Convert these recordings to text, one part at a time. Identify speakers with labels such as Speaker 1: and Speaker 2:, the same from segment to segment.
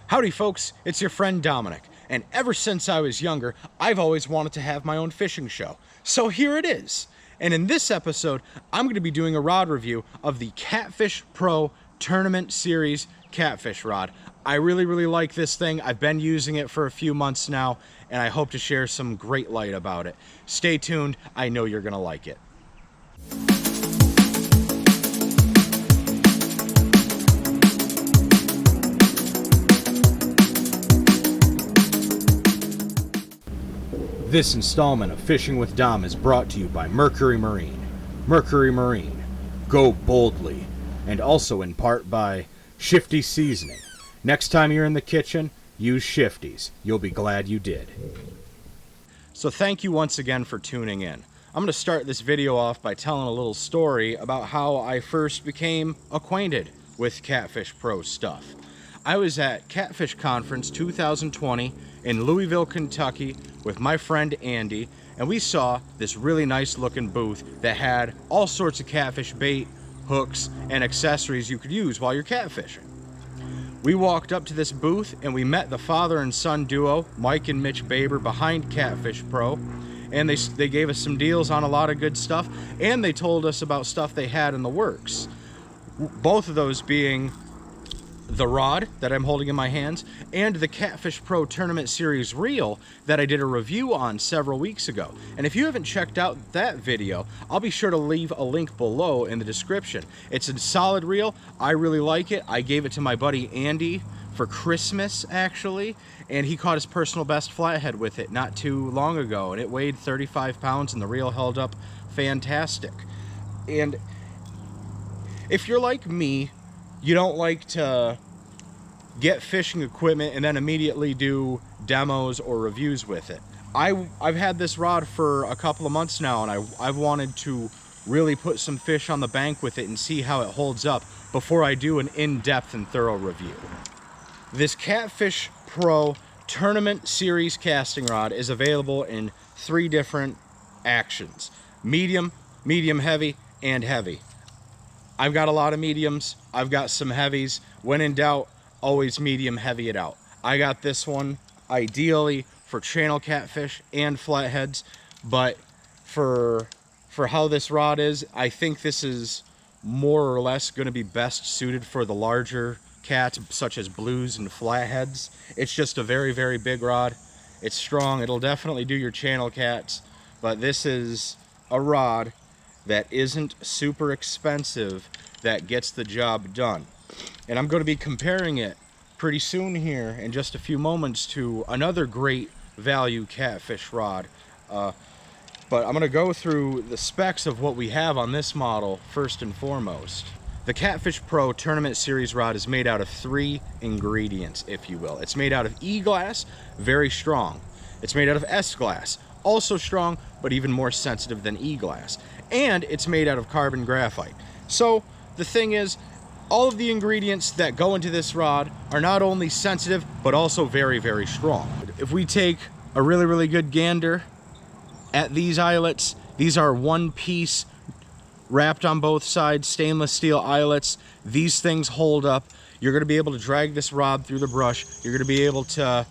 Speaker 1: Howdy folks, it's your friend Dominic, and ever since I was younger, I've always wanted to have my own fishing show. So here it is. And in this episode, I'm going to be doing a rod review of the Catfish Pro Tournament Series Catfish rod. I really like this thing. I've been using it for a few months now, and I hope to share some great light about it. Stay tuned, I know you're going to like it. This installment of Fishing with Dom is brought to you by Mercury Marine. Mercury Marine, go boldly. And also in part by Shifty Seasoning. Next time you're in the kitchen, use Shifties. You'll be glad you did. So thank you once again for tuning in. I'm going to start this video off by telling a little story about how I first became acquainted with Catfish Pro stuff. I was at Catfish Conference 2020 in Louisville, Kentucky with my friend Andy, and we saw this really nice looking booth that had all sorts of catfish bait, hooks, and accessories you could use while you're catfishing. We walked up to this booth and we met the father and son duo, Mike and Mitch Baber, behind Catfish Pro, and they gave us some deals on a lot of good stuff, and they told us about stuff they had in the works. Both of those being the rod that I'm holding in my hands and the Catfish Pro Tournament Series reel that I did a review on several weeks ago. And if you haven't checked out that video, I'll be sure to leave a link below in the description. It's a solid reel. I really like it. I gave it to my buddy Andy for Christmas actually, and he caught his personal best flathead with it not too long ago, and it weighed 35 pounds and the reel held up fantastic. And if you're like me, you don't like to get fishing equipment and then immediately do demos or reviews with it. I've had this rod for a couple of months now, and I've wanted to really put some fish on the bank with it and see how it holds up before I do an in-depth and thorough review. This Catfish Pro Tournament Series casting rod is available in 3 different actions: medium, medium heavy, and heavy. I've got a lot of mediums, I've got some heavies. When in doubt, always medium heavy it out. I got this one ideally for channel catfish and flatheads, but for how this rod is, I think this is more or less going to be best suited for the larger cats such as blues and flatheads. It's just a very big rod. It's strong, it'll definitely do your channel cats, but this is a rod that isn't super expensive that gets the job done. And I'm going to be comparing it pretty soon here in just a few moments to another great value catfish rod. But I'm going to go through the specs of what we have on this model first and foremost. The Catfish Pro Tournament Series rod is made out of 3 ingredients, if you will. It's made out of E-glass, very strong. It's made out of S-glass, also strong, but even more sensitive than E-glass. And it's made out of carbon graphite. So the thing is, all of the ingredients that go into this rod are not only sensitive, but also very strong. If we take a really good gander at these eyelets, these are one piece, wrapped on both sides, stainless steel eyelets. These things hold up. You're going to be able to drag this rod through the brush. You're going to be able to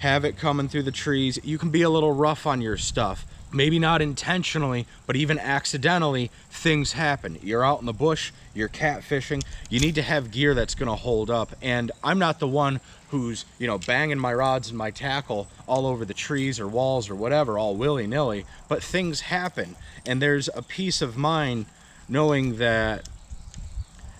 Speaker 1: have it coming through the trees. You can be a little rough on your stuff. Maybe not intentionally, but even accidentally, things happen. You're out in the bush, you're catfishing, you need to have gear that's gonna hold up. And I'm not the one who's, banging my rods and my tackle all over the trees or walls or whatever, all willy-nilly, but things happen. And there's a peace of mind knowing that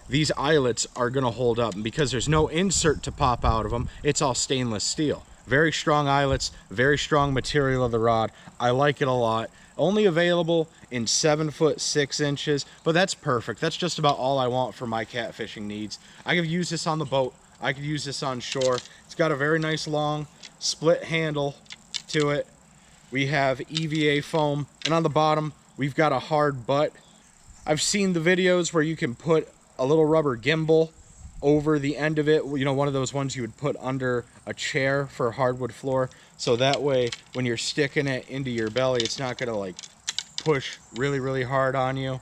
Speaker 1: these eyelets are gonna hold up. And because there's no insert to pop out of them, it's all stainless steel. Very strong eyelets, very strong material of the rod. I like it a lot. Only available in 7 foot 6 inches, but that's perfect. That's just about all I want for my catfishing needs. I could use this on the boat. I could use this on shore. It's got a very nice long split handle to it. We have EVA foam, and on the bottom, we've got a hard butt. I've seen the videos where you can put a little rubber gimbal over the end of it, one of those ones you would put under a chair for hardwood floor, so that way when you're sticking it into your belly, it's not gonna like push really hard on you.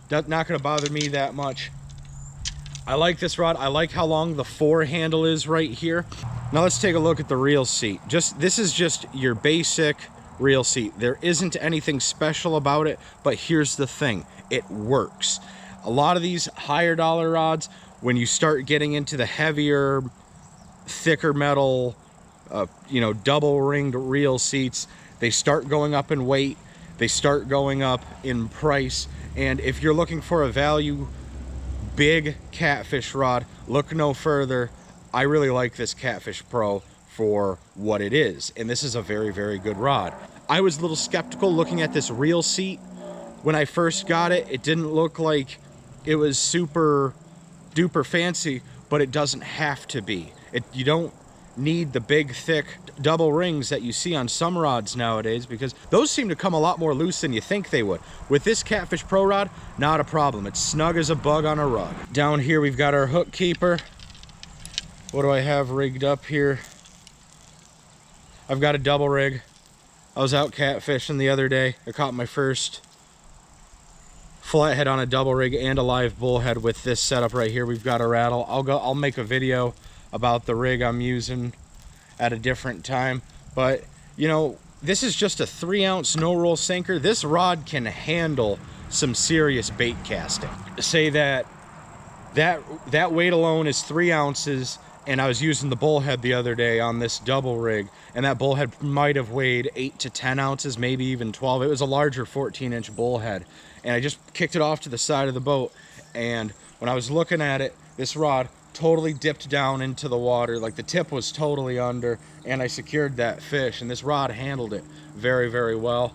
Speaker 1: Not gonna bother me that much. I like this rod. I like how long the fore handle is right here. Now let's take a look at the reel seat. This is just your basic reel seat. There isn't anything special about it, but here's the thing, it works. A lot of these higher dollar rods, when you start getting into the heavier, thicker metal, double ringed reel seats, they start going up in weight, they start going up in price, and if you're looking for a value big catfish rod, look no further. I really like this Catfish Pro for what it is, and this is a very, very good rod. I was a little skeptical looking at this reel seat. When I first got it, it didn't look like it was super duper fancy, but it doesn't have to be. You don't need the big, thick double rings that you see on some rods nowadays, because those seem to come a lot more loose than you think they would. With this Catfish Pro rod, not a problem. It's snug as a bug on a rug. Down here, we've got our hook keeper. What do I have rigged up here? I've got a double rig. I was out catfishing the other day. I caught my first flathead on a double rig and a live bullhead with this setup right here. We've got a rattle. I'll make a video about the rig I'm using at a different time, but this is just a 3-ounce no-roll sinker. This rod can handle some serious bait casting. Say that weight alone is 3 ounces, and I was using the bullhead the other day on this double rig, and that bullhead might have weighed 8 to 10 ounces, maybe even 12. It was a larger 14-inch bullhead, and I just kicked it off to the side of the boat, and when I was looking at it, this rod totally dipped down into the water, like the tip was totally under, and I secured that fish, and this rod handled it very, very well.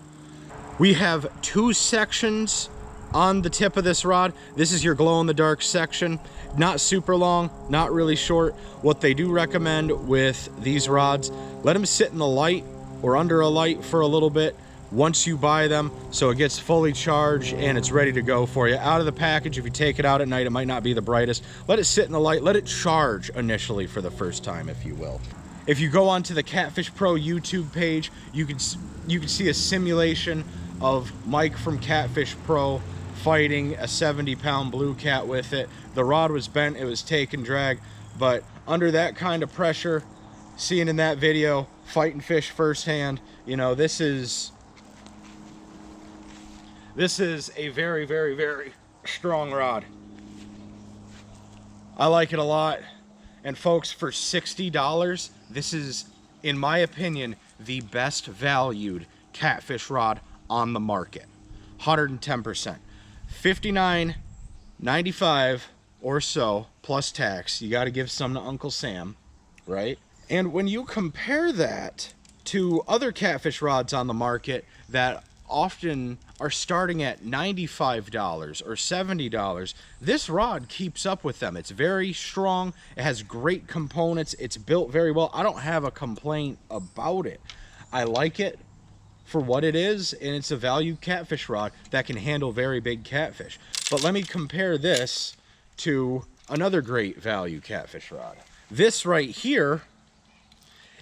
Speaker 1: We have 2 sections on the tip of this rod. This is your glow-in-the-dark section. Not super long, not really short. What they do recommend with these rods, let them sit in the light or under a light for a little bit once you buy them, so it gets fully charged and it's ready to go for you. Out of the package, if you take it out at night, it might not be the brightest. Let it sit in the light, let it charge initially for the first time, if you will. If you go onto the Catfish Pro YouTube page, you can see a simulation of Mike from Catfish Pro fighting a 70-pound blue cat with it. The rod was bent, it was take and drag, but under that kind of pressure, seeing in that video, fighting fish firsthand, this is a very, very, very strong rod. I like it a lot. And folks, for $60, this is, in my opinion, the best valued catfish rod on the market. 110%. $59.95 or so plus tax. You got to give some to Uncle Sam, right? And when you compare that to other catfish rods on the market that often are starting at $95 or $70, this rod keeps up with them. It's very strong, it has great components, it's built very well. I don't have a complaint about it. I like it for what it is, and it's a value catfish rod that can handle very big catfish. But let me compare this to another great value catfish rod. This right here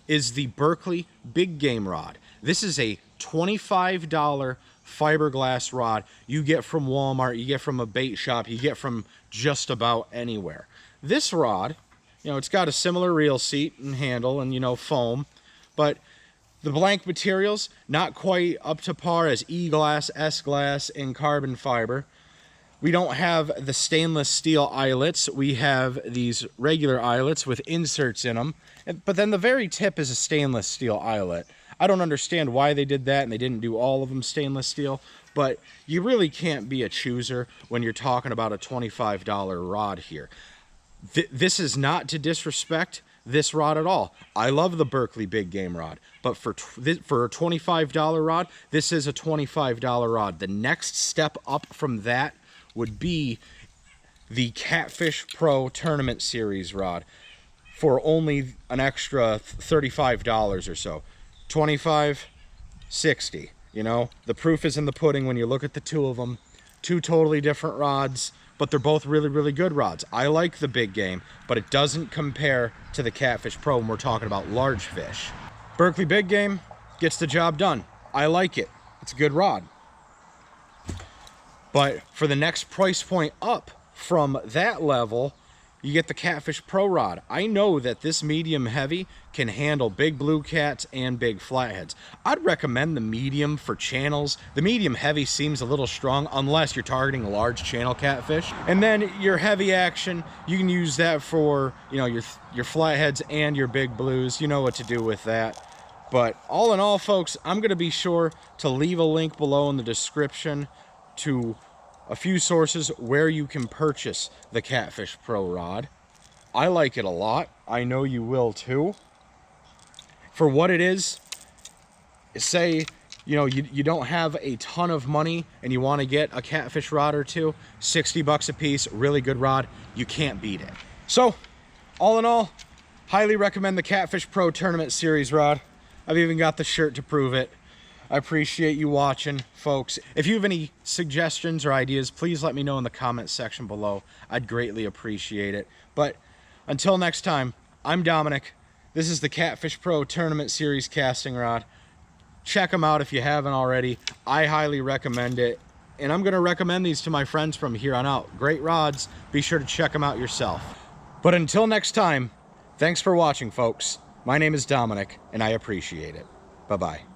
Speaker 1: is the Berkeley Big Game rod. This is a $25 fiberglass rod you get from Walmart, you get from a bait shop, you get from just about anywhere. This rod, it's got a similar reel seat and handle and foam, but the blank materials not quite up to par as E-glass, S-glass, and carbon fiber. We don't have the stainless steel eyelets. We have these regular eyelets with inserts in them, but then the very tip is a stainless steel eyelet. I don't understand why they did that, and they didn't do all of them stainless steel, but you really can't be a chooser when you're talking about a $25 rod here. This is not to disrespect this rod at all. I love the Berkeley Big Game rod, but for a $25 rod, this is a $25 rod. The next step up from that would be the Catfish Pro Tournament Series rod for only an extra $35 or so. 25, 60, the proof is in the pudding when you look at the two of them. Two totally different rods, but they're both really, really good rods. I like the Big Game, but it doesn't compare to the Catfish Pro when we're talking about large fish. Berkeley Big Game gets the job done. I like it. It's a good rod. But for the next price point up from that level, you get the Catfish Pro rod. I know that this medium heavy can handle big blue cats and big flatheads. I'd recommend the medium for channels. The medium heavy seems a little strong unless you're targeting large channel catfish. And then your heavy action, you can use that for, you know, your flatheads and your big blues. You know what to do with that. But all in all, folks, I'm going to be sure to leave a link below in the description to a few sources where you can purchase the Catfish Pro rod. I like it a lot. I know you will too. For what it is, say, you know, you don't have a ton of money and you want to get a catfish rod or two, 60 bucks a piece, really good rod, you can't beat it. So, all in all, highly recommend the Catfish Pro Tournament Series rod. I've even got the shirt to prove it. I appreciate you watching, folks. If you have any suggestions or ideas, please let me know in the comments section below. I'd greatly appreciate it. But until next time, I'm Dominic. This is the Catfish Pro Tournament Series casting rod. Check them out if you haven't already. I highly recommend it. And I'm going to recommend these to my friends from here on out. Great rods. Be sure to check them out yourself. But until next time, thanks for watching, folks. My name is Dominic, and I appreciate it. Bye-bye.